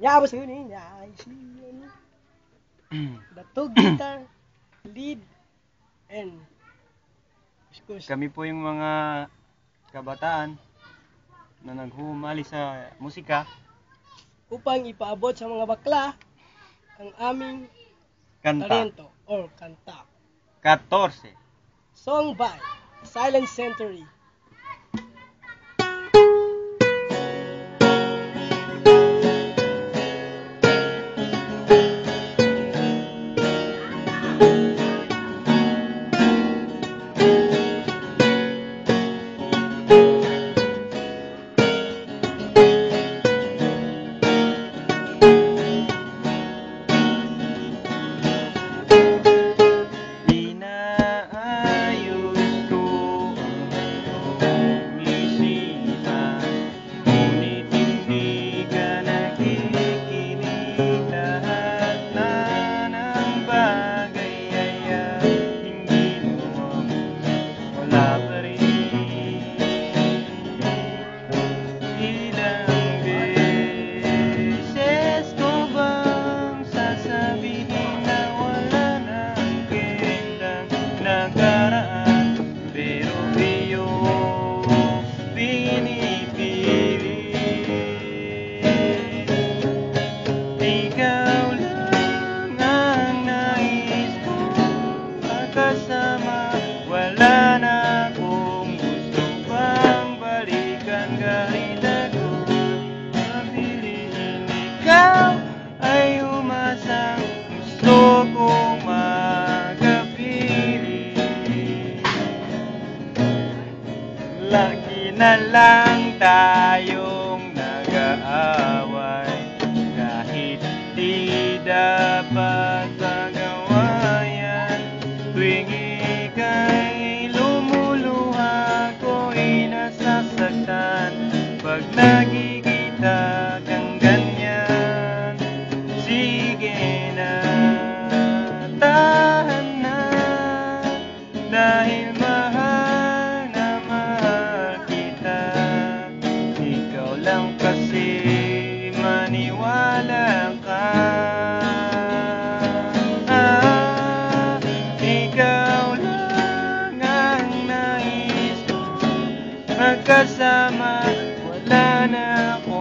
Yabos yun eh. The two guitar, lead, and of Kami po yung mga kabataan na naghumali sa musika upang ipaabot sa mga bakla ang aming kanta. talento or kanta. 14. Song by Silent Century. Wala na akong gusto pang balikan kahit ako mapiliin. Ikaw ay umasang gusto kong makapiling. Lagi na lang tayong nag-aaway kahit di dapat magawa yan. Tuwing ika'y lumuluha ko'y nasasaktan pag nakikita kang ganyan. Sige na, tahan na, dahil mahal na mahal kita. Ikaw lang kasi maniwala ka. Magkasama, wala na ako